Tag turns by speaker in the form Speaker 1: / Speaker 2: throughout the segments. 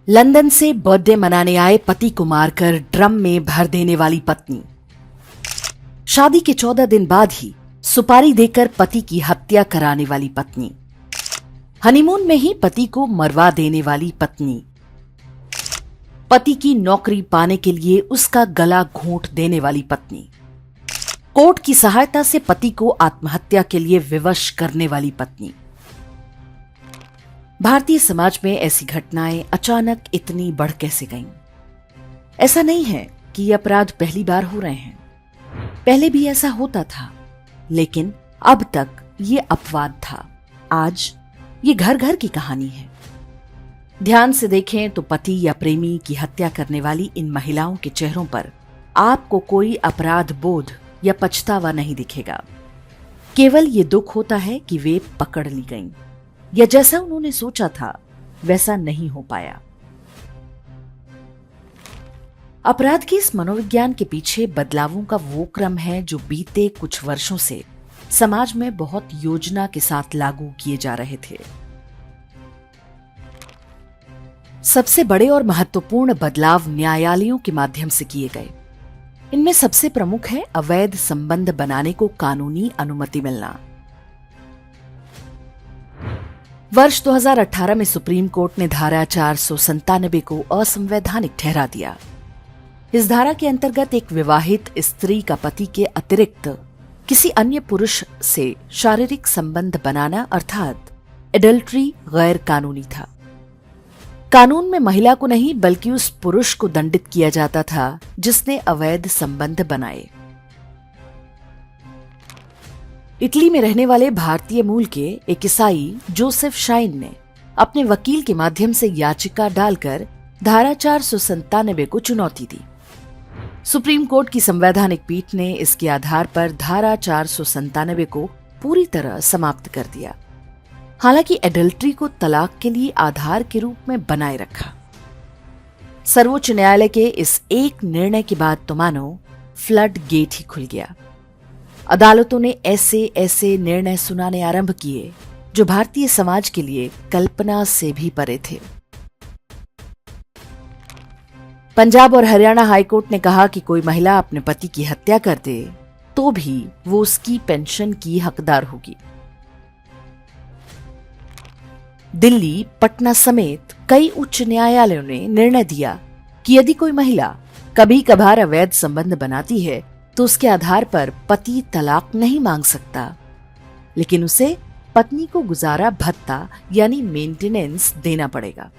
Speaker 1: London से birthday मनाने आए पति को मारकर ड्रम में भर देने वाली पत्नी। शादी के 14 दिन बाद ही सुपारी देकर पति की हत्या कराने वाली पत्नी। हनीमून में ही पति को मरवा देने वाली पत्नी। पति की नौकरी पाने के लिए उसका गला घोंट देने वाली पत्नी। कोर्ट की सहायता से पति को आत्महत्या के लिए विवश करने वाली पत्नी। भारतीय समाज में ऐसी घटनाएं अचानक इतनी बढ़ कैसे गईं? ऐसा नहीं है कि ये अपराध पहली बार हो रहे हैं, पहले भी ऐसा होता था, लेकिन अब तक ये अपवाद था। आज ये घर घर की कहानी है। ध्यान से देखें तो पति या प्रेमी की हत्या करने वाली इन महिलाओं के चेहरों पर आपको कोई अपराध बोध या पछतावा नहीं दिखेगा। केवल ये दुख होता है कि वे पकड़ ली गईं, या जैसा उन्होंने सोचा था वैसा नहीं हो पाया। अपराध के इस मनोविज्ञान के पीछे बदलावों का वो क्रम है जो बीते कुछ वर्षों से समाज में बहुत योजना के साथ लागू किए जा रहे थे। सबसे बड़े और महत्वपूर्ण बदलाव न्यायालयों के माध्यम से किए गए। इनमें सबसे प्रमुख है अवैध संबंध बनाने को कानूनी अनुमति मिलना। वर्ष 2018 में सुप्रीम कोर्ट ने धारा 497 को असंवैधानिक ठहरा दिया। इस धारा के अंतर्गत एक विवाहित स्त्री का पति के अतिरिक्त किसी अन्य पुरुष से शारीरिक संबंध बनाना अर्थात एडल्ट्री गैर कानूनी था। कानून में महिला को नहीं बल्कि उस पुरुष को दंडित किया जाता था जिसने अवैध संबंध बनाए। इटली में रहने वाले भारतीय मूल के एक ईसाई जोसेफ शाइन ने अपने वकील के माध्यम से याचिका डालकर धारा 497 को चुनौती दी। सुप्रीम कोर्ट की संवैधानिक पीठ ने इसके आधार पर धारा 497 को पूरी तरह समाप्त कर दिया। हालांकि एडल्ट्री को तलाक के लिए आधार के रूप में बनाए रखा। सर्वोच्च न्यायालय के इस एक निर्णय के बाद तो मानो फ्लड गेट ही खुल गया। अदालतों ने ऐसे निर्णय सुनाने आरंभ किए जो भारतीय समाज के लिए कल्पना से भी परे थे। पंजाब और हरियाणा हाईकोर्ट ने कहा कि कोई महिला अपने पति की हत्या कर दे तो भी वो उसकी पेंशन की हकदार होगी। दिल्ली, पटना समेत कई उच्च न्यायालयों ने निर्णय दिया कि यदि कोई महिला कभी कभार अवैध संबंध बनाती है तो उसके आधार पर पति तलाक नहीं मांग सकता, लेकिन उसे पत्नी को गुजारा भत्ता यानी मेंटेनेंस देना पड़ेगा।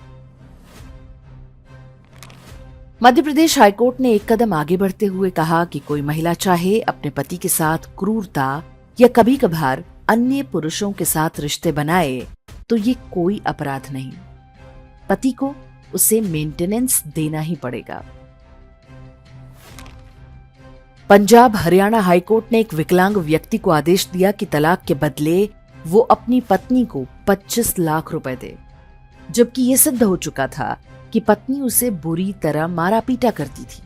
Speaker 1: मध्य प्रदेश हाईकोर्ट ने एक कदम आगे बढ़ते हुए कहा कि कोई महिला चाहे अपने पति के साथ क्रूरता या कभी कभार अन्य पुरुषों के साथ रिश्ते बनाए तो ये कोई अपराध नहीं, पति को उसे मेंटेनेंस देना ही पड़ेगा। पंजाब हरियाणा हाईकोर्ट ने एक विकलांग व्यक्ति को आदेश दिया कि तलाक के बदले वो अपनी पत्नी को 25 लाख रुपए दे, जबकि यह सिद्ध हो चुका था कि पत्नी उसे बुरी तरह मारा पीटा करती थी।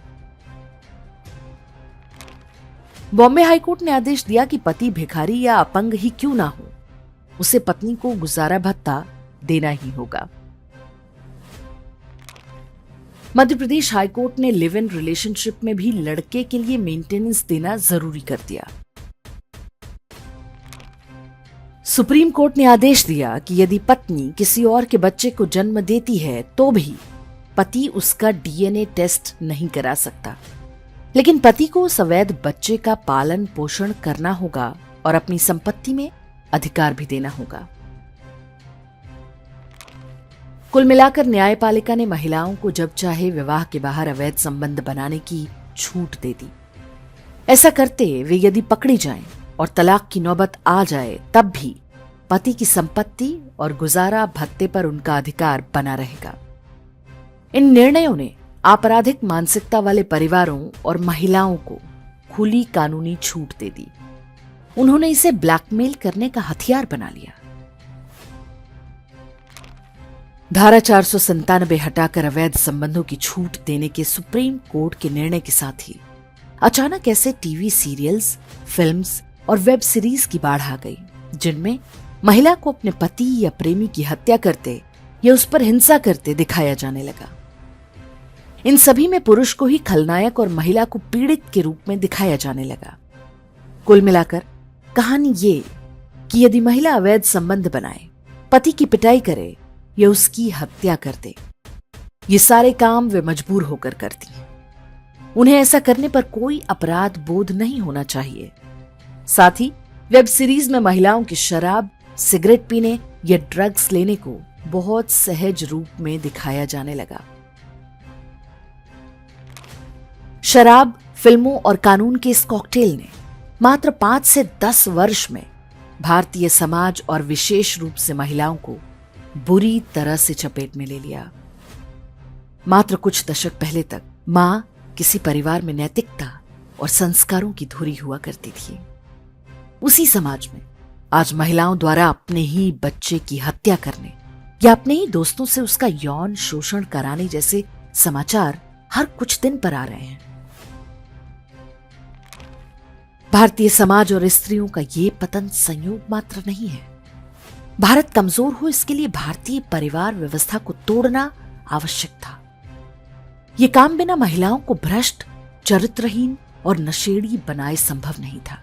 Speaker 1: बॉम्बे हाईकोर्ट ने आदेश दिया कि पति भिखारी या अपंग ही क्यों ना हो, उसे पत्नी को गुजारा भत्ता देना ही होगा। मध्य प्रदेश हाईकोर्ट ने लिव इन रिलेशनशिप में भी लड़के के लिए मेंटेनेंस देना जरूरी कर दिया। सुप्रीम कोर्ट ने आदेश दिया कि यदि पत्नी किसी और के बच्चे को जन्म देती है तो भी पति उसका डीएनए टेस्ट नहीं करा सकता, लेकिन पति को उस अवैध बच्चे का पालन पोषण करना होगा और अपनी संपत्ति में अधिकार भी देना होगा। कुल मिलाकर न्यायपालिका ने महिलाओं को जब चाहे विवाह के बाहर अवैध संबंध बनाने की छूट दे दी। ऐसा करते वे यदि पकड़ी जाएं और तलाक की नौबत आ जाए तब भी पति की संपत्ति और गुजारा भत्ते पर उनका अधिकार बना रहेगा। इन निर्णयों ने आपराधिक मानसिकता वाले परिवारों और महिलाओं को खुली कानूनी छूट दे दी। उन्होंने इसे ब्लैकमेल करने का हथियार बना लिया। धारा 497 हटाकर अवैध संबंधों की छूट देने के सुप्रीम कोर्ट के निर्णय के साथ ही अचानक ऐसे टीवी सीरियल्स, फिल्म्स और वेब सीरीज की बाढ़ आ गई जिनमें महिला को अपने पति या प्रेमी की हत्या करते या उस पर हिंसा करते दिखाया जाने लगा। इन सभी में पुरुष को ही खलनायक और महिला को पीड़ित के रूप में दिखाया जाने लगा। कुल मिलाकर कहानी ये कि यदि महिला अवैध संबंध बनाए, पति की पिटाई करे या उसकी हत्या कर दे, ये सारे काम वे मजबूर होकर करती हैं। उन्हें ऐसा करने पर कोई अपराध बोध नहीं होना चाहिए। साथ ही वेब सीरीज में महिलाओं की शराब, सिगरेट पीने या ड्रग्स लेने को बहुत सहज रूप में दिखाया जाने लगा। शराब, फिल्मों और कानून के इस कॉकटेल ने मात्र 5 से 10 वर्ष में भारतीय समाज और विशेष रूप से महिलाओं को बुरी तरह से चपेट में ले लिया। मात्र कुछ दशक पहले तक मां किसी परिवार में नैतिकता और संस्कारों की धुरी हुआ करती थी। उसी समाज में आज महिलाओं द्वारा अपने ही बच्चे की हत्या करने या अपने ही दोस्तों से उसका यौन शोषण कराने जैसे समाचार हर कुछ दिन पर आ रहे हैं। भारतीय समाज और स्त्रियों का ये पतन संयोग मात्र नहीं है। भारत कमजोर हो, इसके लिए भारतीय परिवार व्यवस्था को तोड़ना आवश्यक था। यह काम बिना महिलाओं को भ्रष्ट, चरित्रहीन और नशेड़ी बनाए संभव नहीं था।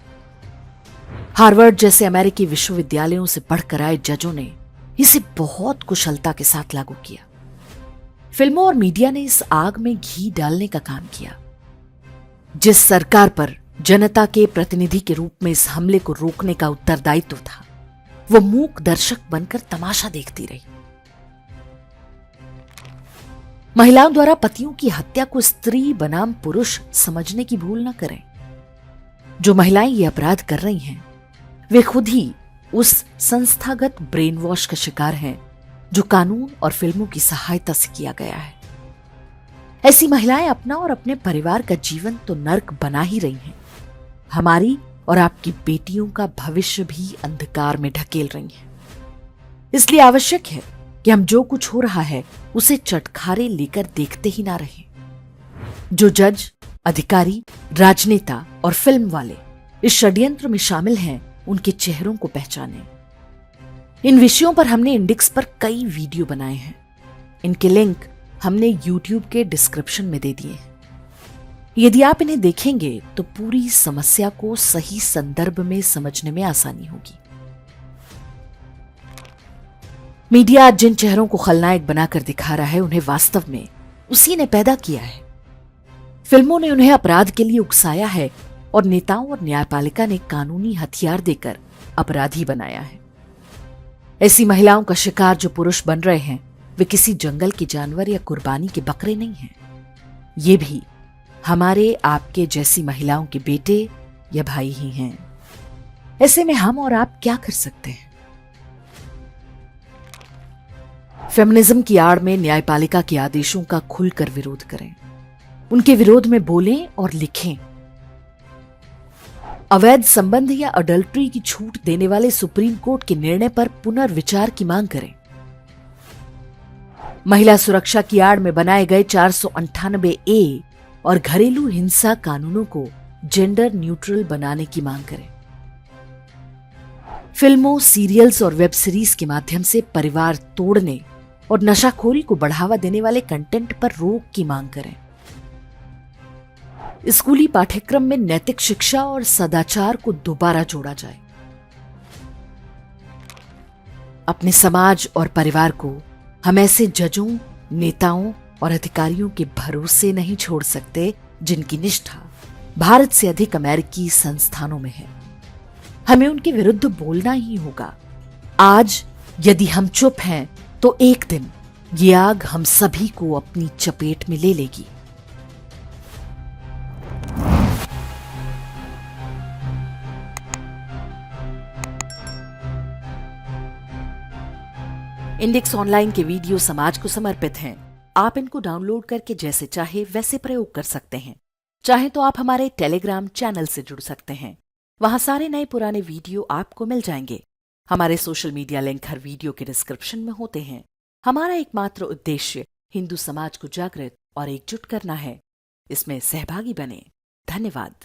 Speaker 1: हार्वर्ड जैसे अमेरिकी विश्वविद्यालयों से पढ़कर आए जजों ने इसे बहुत कुशलता के साथ लागू किया। फिल्मों और मीडिया ने इस आग में घी डालने का काम किया। जिस सरकार पर जनता के प्रतिनिधि के रूप में इस हमले को रोकने का उत्तरदायित्व था, वो मूक दर्शक बनकर तमाशा देखती रही। महिलाओं द्वारा पतियों की हत्या को स्त्री बनाम पुरुष समझने की भूल न करें। जो महिलाएं ये अपराध कर रही हैं, वे खुद ही उस संस्थागत ब्रेन वॉश का शिकार हैं जो कानून और फिल्मों की सहायता से किया गया है। ऐसी महिलाएं अपना और अपने परिवार का जीवन तो नर्क बना ही रही हैं, हमारी और आपकी बेटियों का भविष्य भी अंधकार में ढकेल रही हैं। इसलिए आवश्यक है कि हम जो कुछ हो रहा है उसे चटखारे लेकर देखते ही ना रहें। जो जज, अधिकारी, राजनेता और फिल्म वाले इस षड्यंत्र में शामिल हैं, उनके चेहरों को पहचानें। इन विषयों पर हमने इंडेक्स पर कई वीडियो बनाए हैं। इनके लिंक हमने YouTube के डिस्क्रिप्शन में दे दिए हैं। यदि आप इन्हें देखेंगे तो पूरी समस्या को सही संदर्भ में समझने में आसानी होगी। मीडिया आज जिन चेहरों को खलनायक बनाकर दिखा रहा है, उन्हें वास्तव में उसी ने पैदा किया है। फिल्मों ने उन्हें अपराध के लिए उकसाया है और नेताओं और न्यायपालिका ने कानूनी हथियार देकर अपराधी बनाया है। ऐसी महिलाओं का शिकार जो पुरुष बन रहे हैं, वे किसी जंगल के जानवर या कुर्बानी के बकरे नहीं हैं। ये भी हमारे आपके जैसी महिलाओं के बेटे या भाई ही हैं। ऐसे में हम और आप क्या कर सकते हैं? फेमिनिज्म की आड़ में न्यायपालिका के आदेशों का खुलकर विरोध करें, उनके विरोध में बोलें और लिखें। अवैध संबंध या अडल्ट्री की छूट देने वाले सुप्रीम कोर्ट के निर्णय पर पुनर्विचार की मांग करें। महिला सुरक्षा की आड़ में बनाए गए 498A और घरेलू हिंसा कानूनों को जेंडर न्यूट्रल बनाने की मांग करें। फिल्मों, सीरियल्स और वेब सीरीज के माध्यम से परिवार तोड़ने और नशाखोरी को बढ़ावा देने वाले कंटेंट पर रोक की मांग करें। स्कूली पाठ्यक्रम में नैतिक शिक्षा और सदाचार को दोबारा जोड़ा जाए। अपने समाज और परिवार को हम ऐसे जजों, नेताओं और अधिकारियों के भरोसे नहीं छोड़ सकते जिनकी निष्ठा भारत से अधिक अमेरिकी संस्थानों में है। हमें उनके विरुद्ध बोलना ही होगा। आज यदि हम चुप हैं तो एक दिन ये आग हम सभी को अपनी चपेट में ले लेगी। इंडेक्स ऑनलाइन के वीडियो समाज को समर्पित हैं। आप इनको डाउनलोड करके जैसे चाहे वैसे प्रयोग कर सकते हैं। चाहे तो आप हमारे टेलीग्राम चैनल से जुड़ सकते हैं। वहां सारे नए पुराने वीडियो आपको मिल जाएंगे। हमारे सोशल मीडिया लिंक हर वीडियो के डिस्क्रिप्शन में होते हैं। हमारा एकमात्र उद्देश्य हिंदू समाज को जागृत और एकजुट करना है। इसमें सहभागी बने। धन्यवाद।